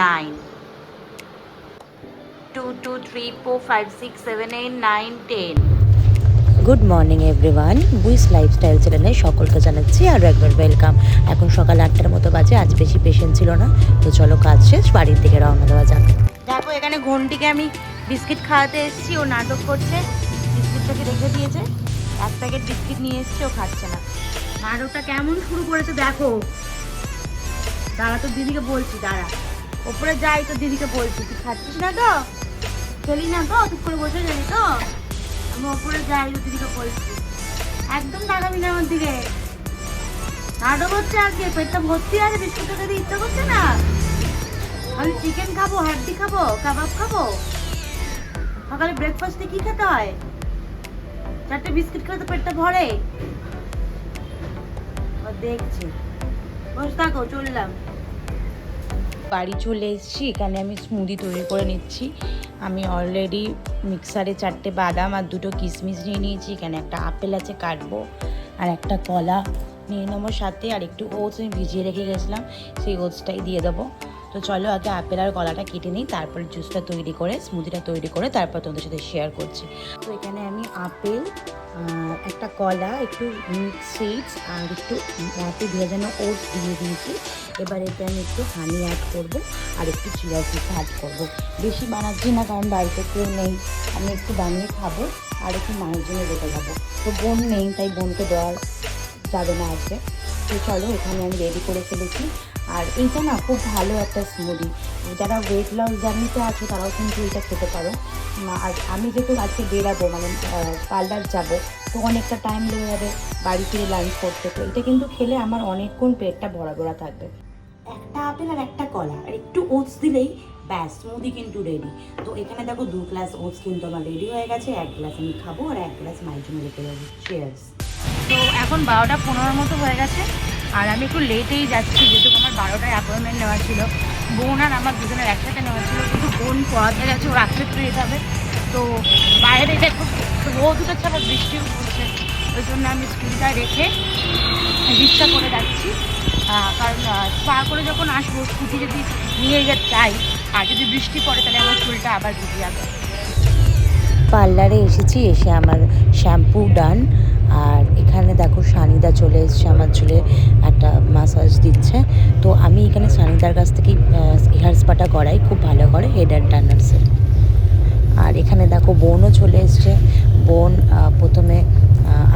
9 2 2 3 4 5 6 7 8 9 10 good morning everyone, বুইস lifestyle চ্যানেলে সকলকে জানাচ্ছি আরও একবার ওয়েলকাম। এখন সকাল 8টার মতো বাজে। আজ বেশি পেশেন্ট ছিল না, তো চলো কাজ শেষ, বাড়ির দিকে রওনা দেওয়া যাক। দেখো এখানে ঘন্টিকে আমি বিস্কিট খাওয়াতে এসেছি, ও নাটক করছে। বিস্কিটটাকে রেখে দিয়েছে, এক প্যাকেট বিস্কিট নিয়ে এসেছি, ও খাচ্ছে না। নাটকটা কেমন শুরু করেছে দেখো। দাঁড়া, তো দিদিকে বলছি, দাঁড়া ওপরে যাই, তো দিদিকে বলছি তুই খাচ্ছিস না তো, খেলি না তো, চুপ করে বসে গেলি তো। আমি ওপরে যাই, তো দিদিকে বলছি একদম তাকাবি না আমার দিকে। নাটক হচ্ছে আজকে, পেটটা ভর্তি আছে, বিস্কুটটা খেতে ইচ্ছা করছে না। আমি চিকেন খাবো, হাড্ডি খাবো, কাবাব খাবো। সকালে ব্রেকফাস্টে কি খেতে হয়? 4টে বিস্কিট খেলে তো পেটটা ভরে। দেখছি, বসে থাকো, চললাম। বাড়ি চলে এসেছি, এখানে আমি স্মুদি তৈরি করে নিচ্ছি। আমি অলরেডি মিক্সারে 4টে বাদাম আর 2টো কিশমিশ নিয়ে নিয়েছি। এখানে একটা আপেল আছে, কাটবো, আর একটা কলা নিয়ে নেবো সাথে, আর একটু ওটস আমি ভিজিয়ে রেখে গেছিলাম, সেই ওটসটাই দিয়ে দেবো। তো চলো আগে আপেল আর কলাটা কেটে নিই, তারপর জুসটা তৈরি করে, স্মুদিটা তৈরি করে তারপর তোমাদের সাথে শেয়ার করছি। তো এখানে আমি আপেল, একটা কলা, একটু মিক্স সিডস আর একটু ভেজানো ওটস দিয়ে দিয়েছি। এবার এতে আমি একটু হানি অ্যাড করবো আর একটু চিয়া সিডস অ্যাড করবো। বেশি বানাচ্ছি না, কারণ বাড়িতে কেউ নেই, আমি একটু বানিয়ে খাবো আর একটু মায়ের জন্য রেখে যাবো। তো বোন নেই, তাই বোনকে দেওয়া যাবে না আজকে। তো চলো, এখানে আমি রেডি করে ফেলেছি। আর এইটা না খুব ভালো একটা স্মুদি, যারা ওয়েট লস জার্নিতে আছো তারাও কিন্তু এটা খেতে পারো। আর আমি যেহেতু আজকে বেরাবো, মানে পার্লার যাবো, তো অনেকটা টাইম লেগে যাবে বাড়ি ফিরে লাঞ্চ করতে। তো এটা কিন্তু খেলে আমার অনেকক্ষণ পেটটা ভরা ভরা থাকবে। একটা আপেল আর একটা কলা আর একটু ওটস দিলেই ব্যাস, স্মুদি কিন্তু রেডি। তো এখানে দেখো 2 গ্লাস ওটস কিন্তু আমার রেডি হয়ে গেছে। 1 গ্লাস আমি খাবো আর 1 গ্লাস মায়ের জন্য রেখে যাবো। চিয়ার্স। তো এখন 12টা 15 মতো হয়ে গেছে, আর আমি একটু লেটেই যাচ্ছি, যেহেতু আমার 12টায় অ্যাপয়েন্টমেন্ট নেওয়া ছিল। বোন আর আমার দুজনের একসাথে নেওয়া ছিল, কিন্তু বোন পড়াতে গেছে, ও রাত্রে ফিরে যেতে হবে। তো বাইরে দেখো রোদ উঠেছে, আবার বৃষ্টিও পড়ছে, ওই জন্য আমি স্কুলটা রেখে রিক্সা করে যাচ্ছি। কারণ স্পা করে যখন আসবো, স্কুটি যদি নিয়ে যেতে চাই আর যদি বৃষ্টি পড়ে, তাহলে আমার চুলটা আবার ভিজে যাবে। পার্লারে এসেছি, এসে আমার শ্যাম্পু ডান। আর এখানে দেখো সানিদা চলে এসছে, আমার চুলে একটা মাসাজ দিচ্ছে। তো আমি এখানে সানিদার কাছ থেকেই হেয়ার স্পাটা করাই, খুব ভালো করে, হেড অ্যান্ড টার্নার্সের। আর এখানে দেখো বোনও চলে এসছে। বোন প্রথমে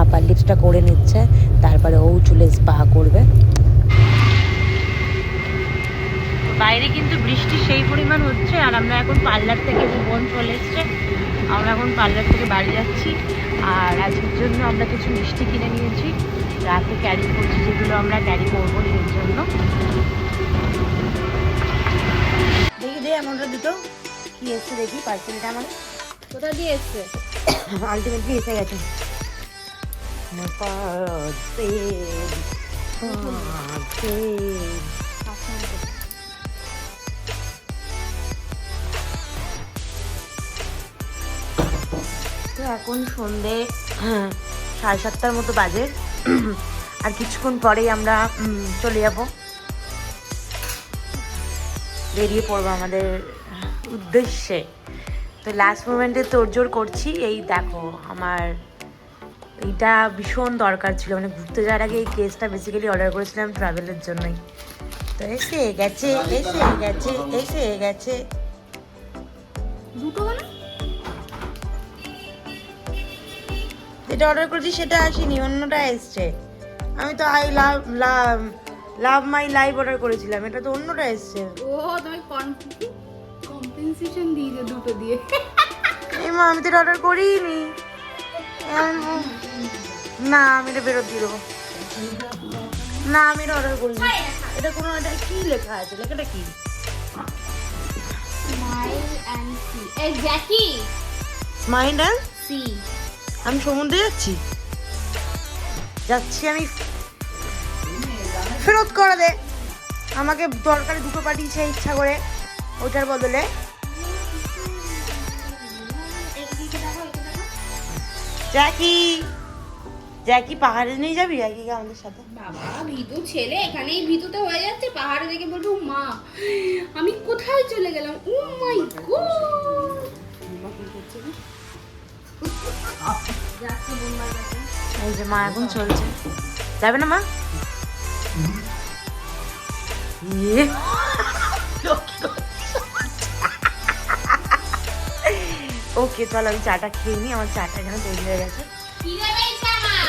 আপার লিপসটা করে নিচ্ছে, তারপরে ও চুলে স্পা করবে। বাইরে কিন্তু বৃষ্টি সেই পরিমাণ হচ্ছে, আর আমরা এখন পার্লার থেকে, বোন চলে এসছে, আমরা এখন পার্লার থেকে বাড়ি যাচ্ছি। আর আজকের জন্য আমরা কিছু মিষ্টি কিনে নিয়েছি, রাতে ক্যারি করছি, যেগুলো আমরা ক্যারি করবো সেই জন্য। দেখি দে এমনটা দুটো কি এসছে, দেখি পার্সেলটা আমার কোথা দিয়ে এসছে। আলটিমেটলি এসে গেছে। তো এখন সন্ধে 7:30টার মতো বাজে, আর কিছুক্ষণ পরেই আমরা চলে যাব, বেরিয়ে পড়বো আমাদের উদ্দেশ্যে। তো লাস্ট মোমেন্টে তোড়জোড় করছি। এই দেখো, আমার এইটা ভীষণ দরকার ছিল, মানে ঘুরতে যাওয়ার আগে এই কেসটা বেসিক্যালি অর্ডার করেছিলাম ট্রাভেলের জন্যই। তো এসে গেছে, এসে গেছে, এসে গেছে। দুটো মানে যেটা অর্ডার করেছি সেটা আসেনি, অন্যটা এসছে। আমি তো I love love love my life order করেছিলাম, এটা তো অন্যটা এসছে। ও তুমি কম্পেনসেশন দিয়ে দুটো দিয়ে। এই মা, আমি তো এটা অর্ডার করিনি। না, আমি এটা ফেরত দিয়ে দেবো। না, আমি এটা অর্ডার করিনি। এটা কোনো, এটা কি লেখা আছে, লেখাটা কি? Smile and sea. এই জ্যাকি স্মাইল এন্ড সি। আমি সমুদ্রে যাচ্ছি, আমি ফেরত করে দে। আমাকে দরকারি দুটো পাঠিয়েছে ইচ্ছা করে, ওটার বদলে। জ্যাকি জ্যাকি পাহাড়ে নিয়ে যাবি জ্যাকিকে আমাদের সাথে? বাবা ভীতু ছেলে এখানেই ভীতুতে হয়ে যাচ্ছে, পাহাড়ে দেখে বলবে ও মা আমি কোথায় চলে গেলাম, ও মাই গড। যাচ্ছে বোম্বার কাছে। এই যে মা এখন চলছে, যাবে না মা? ইয়ে। ওকে চল আমি চাটা খেয়ে নিই, আমার চাটা এখানে তৈরি হয়ে গেছে। খিদে পেয়েছে আমার।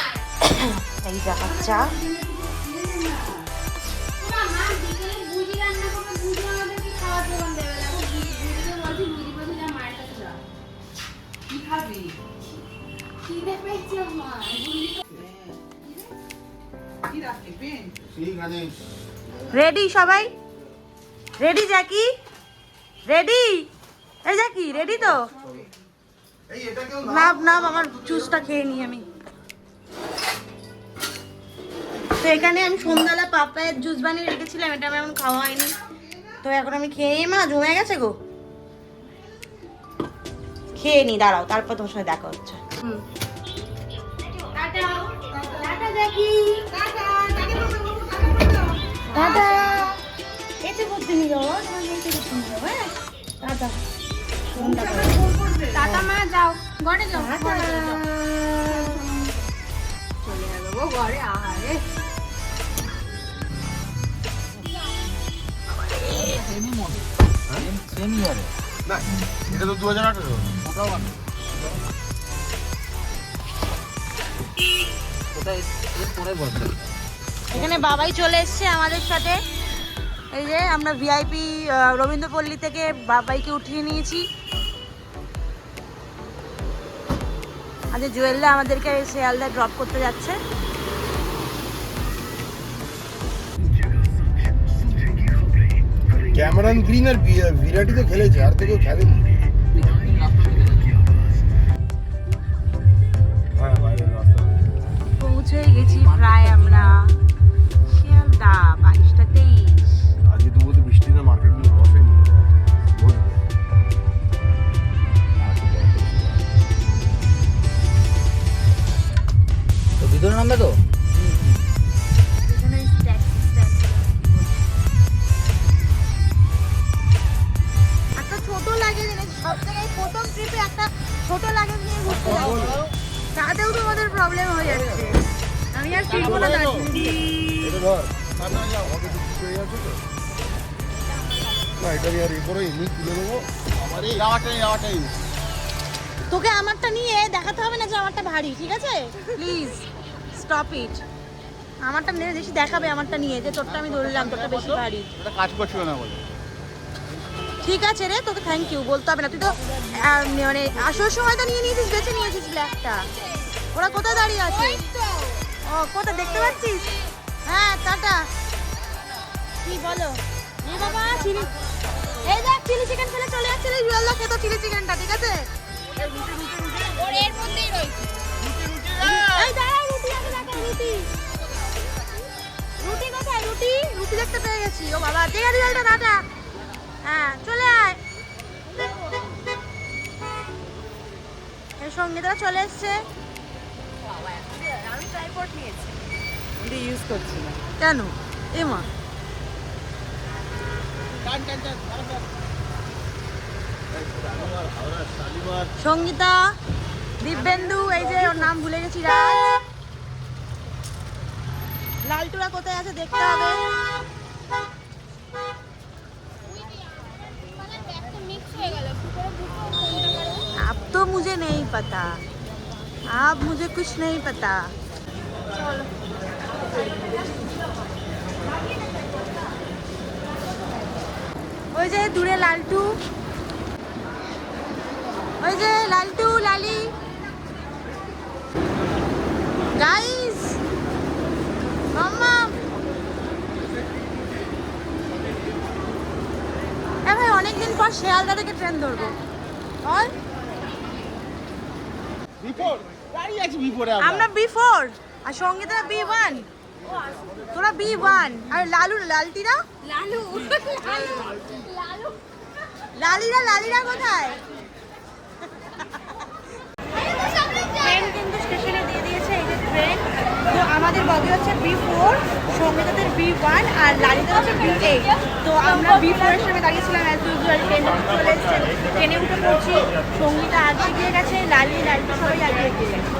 এই দেখা চা। ওরা মা বিকেলে ভুজি রান্না করবে, ভুজি আমাদেরকে খাওয়ার জোগান দেবে। দেখো ভুজিকে বলছি ভুজি বলছি যা মায়ের কাছে যা। কি খাবি? খিদে পেয়েছে আমার। রেডি সবাই? রেডি জ্যাকি? রেডি? এই জ্যাকি রেডি তো? নাম নাম আমার জুসটা খেয়ে নিই আমি। তো এখানে আমি সন্ধ্যাবেলা পাপায়ের জুস বানিয়ে রেখেছিলাম, এটা আমার এখন খাওয়া হয়নি, তো এখন আমি খেয়ে মা জমে গেছে গো, খেয়ে নি দাঁড়াও, তারপর তোমার সাথে দেখা হচ্ছে। টাটা টাটা জ্যাকি টাটা দাদা এতে করতে নিয়ে যাবো, তোমার মেয়েকে করতে নিয়ে যাবো, হ্যাঁ দাদা টাটা মা যাও ঘরে যাও চলে যাবো ঘরে। আহারে না এটা তো 2018 ওটাও আমি ওটা এর পরে বলতে এখানে বাবাই চলে এসছে আমাদের সাথে। এই যে আমরা ভিআইপি রবীন্দ্রপল্লী থেকে বাবাইকে উঠিয়ে নিয়েছি। আজ জুয়েলদা আমাদেরকে শিয়ালদা ড্রপ করতে যাচ্ছে। ক্যামেরন গ্রিন আর বিরাটি তো খেলেছে, আর তো কেউ খেলেনি। হ্যাঁ বাইরের রাস্তা পৌঁছে গেছি প্রায় আমরা শিয়ালদা 22:23। আজকে তো বলতে বৃষ্টি না, মার্কেটগুলো বসেনি বসবে। তো ভিতরে নামবে তো? এখানে ট্যাক্সি স্ট্যান্ড একটা ছোট লাগেজ এনেছি, সব জায়গায় প্রথম ট্রিপে একটা ছোট লাগেজ নিয়ে ঘুরতে যাচ্ছি, তাতেও তো আমাদের প্রবলেম হয়ে যাচ্ছে। আমি আর ফিরবো না দার্জিলিং। এটা ধর না যাও, অটো কিছু হয়ে যাচ্ছে তো না, এটা আর এ করে এমনি তুলে দেবো। আমার এই যাওয়াটাই তোকে আমারটা নিয়ে দেখাতে হবে না যে আমারটা ভারী, ঠিক আছে? Please stop it. আমারটা নিয়ে বেশি দেখাবে, আমারটা নিয়ে যে তোরটা আমি ধরলাম তোরটা বেশি ভারী। এটা কাজ করছিল না বলে। ঠিক আছে রে, তোকে থ্যাংক ইউ বলতে হবে না, তুই তো মানে আসার সময় তো নিয়ে নিয়েছিস, বেছে নিয়েছিস ব্ল্যাকটা। ওরা কোথায় দাঁড়িয়ে আছে? ও কোথায় দেখতে পাচ্ছিস? হ্যাঁ টাটা। কি বলো? এই বাবা চিলি, এই দেখ চিলি চিকেন খেলে চলে যাচ্ছে রে জুয়েলদা, খেতো চিলি চিকেনটা, ঠিক আছে? ওর এর মধ্যেই রয়েছে। এই দাঁড়া, রুটি আগে দেখা, রুটি রুটি কোথায়? রুটি রুটি দেখতে পেয়ে গেছি। ও বাবা ঠিক আছে জলটা টাটা। হ্যাঁ চলে আয়। এর সঙ্গে তারা চলে এসছে। আমি ট্রাইপড নিয়েছি, কিন্তু ইউজ করছি না। কেন? এমা সঙ্গীতা, দিব্যেন্দু, এই যে ওর নাম ভুলে গেছি, রাজ, লালটুরা কোথায় আছে দেখতে হবে। अब तो मुझे नहीं पता, अब मुझे कुछ नहीं पता। चलो ওই যে দূরে লালটু, ওই যে লালটু লালি। গাইস মাম্মা, ভাই অনেকদিন পর শিয়ালদা থেকে ট্রেন ধরবো। আর বিফোর গাড়ি আছে, বিফোরে আমরা B4 আর সঙ্গীতরা B1, তোরা B1 আর লালু লালটিরা লালু লালু লালিরা কোথায়? ট্রেন কিন্তু স্টেশনে দিয়ে দিয়েছে, এই যে ট্রেন। বগি হচ্ছে B4, সঙ্গীতাদের B1 আর লালিতার হচ্ছে B8। তো আমরা B4 এর সামনে দাঁড়িয়েছিলাম অ্যাজ ইউজুয়াল, ট্রেনে চলে এসেছে, ট্রেনে উঠে পড়ছি। সঙ্গীতা আগে গিয়ে গেছে, লালিতা সবাই আগে গিয়ে গেছে।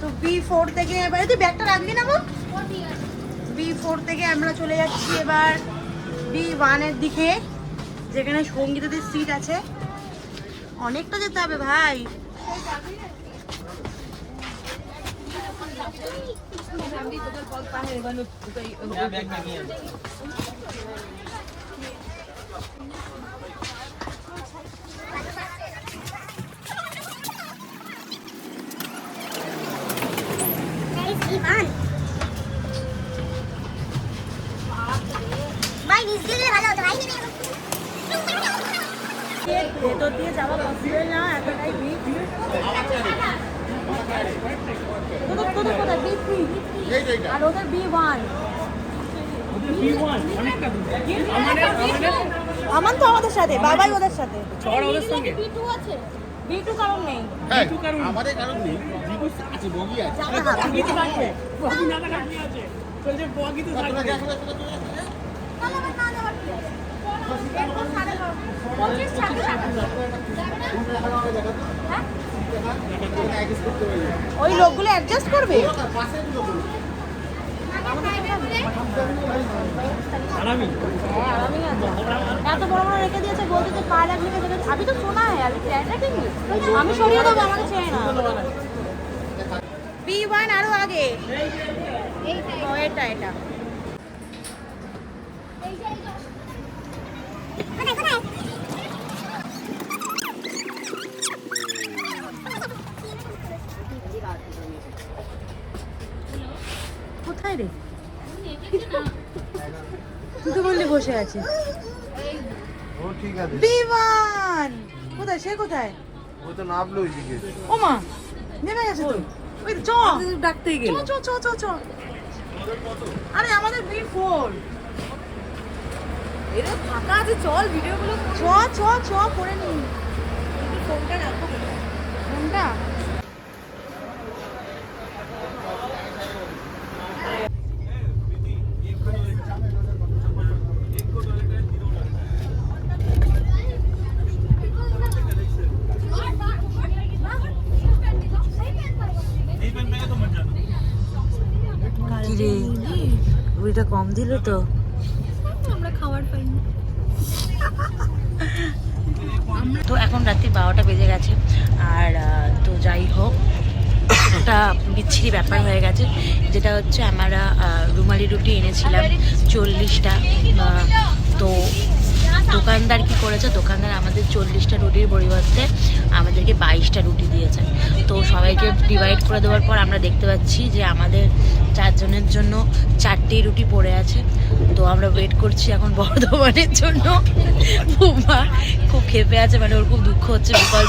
তো B4 থেকে এবার তুই ব্যাগটা রাখবি না গো? B4 থেকে আমরা চলে যাচ্ছি এবার B1 এর দিকে, যেখানে সঙ্গীতাদের সিট আছে। অনেকটা যেতে হবে ভাই। ভেতর দিয়ে যাওয়া পসিবল না, এতটাই ভিড়। তোদের কোথায় B3 আর ওদের B1? আমান তো আমাদের সাথে, বাবাই ওদের সাথে। B2 কারণ নেই। আমাদের কারণ নেই, আছে বগি আছে। ওই লোকগুলো অ্যাডজাস্ট করবে। এত বড় বড় রেখে দিয়েছে, বলতে যে পা লাগলে আমি তো শোনা হয়, আমি সরিয়ে দেবো, আমাকে চেয়ে না। B1 আরো আগে, এটা এটা কোথায় রে? তুই তো বললি বসে আছে। ও ঠিক আছে। B1 কোথায়? সে কোথায়? ও তো নামলো ওইদিকে। ও মা, নেমে গেছে তো। ওই চ ডাকতেই গেল। চ চ চ চ। আরে আমাদের B4 এরা ফাঁকা আছে, চল ভিডিওগুলো চ চ চ করে নি। ফোনটা রাখো, ফোনটা ওইটা কম দিল তো, আমরা খাবার পাইনি। তো এখন রাত্রি 12টা বেজে গেছে। আর তো যাই হোক, একটা বিচ্ছিরি ব্যাপার হয়ে গেছে, যেটা হচ্ছে আমরা রুমালি রুটি এনেছিলাম 40টা। তো দোকানদার কি করেছে, দোকানদার আমাদের 40টা রুটির পরিবর্তে আমাদেরকে 22টা রুটি দিয়েছে। তো সবাইকে ডিভাইড করে দেওয়ার পর আমরা দেখতে পাচ্ছি যে আমাদের 4 জনের জন্য 4টি রুটি পড়ে আছে। তো আমরা ওয়েট করছি এখন বর্ধমানের জন্য। বুমা খুব ক্ষেপে আছে, মানে ওর খুব দুঃখ হচ্ছে, বিকজ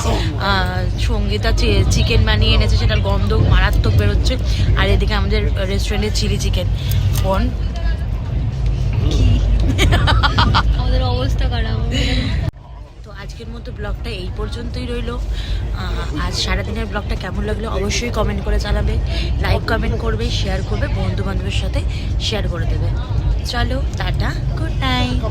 সঙ্গীতা চিকেন বানিয়ে এনেছে, সেটার গন্ধ মারাত্মক বেরোচ্ছে। আর এদিকে আমাদের রেস্টুরেন্টের চিলি চিকেন বোন, আমাদের অবস্থা খারাপ। তো আজকের মতো ব্লগটা এই পর্যন্তই রইলো। আজ সারাদিনের ব্লগটা কেমন লাগলো অবশ্যই কমেন্ট করে জানাবে, লাইক কমেন্ট করবে, শেয়ার করবে, বন্ধু বান্ধবের সাথে শেয়ার করে দেবে। চলো টাটা, গুড নাইট।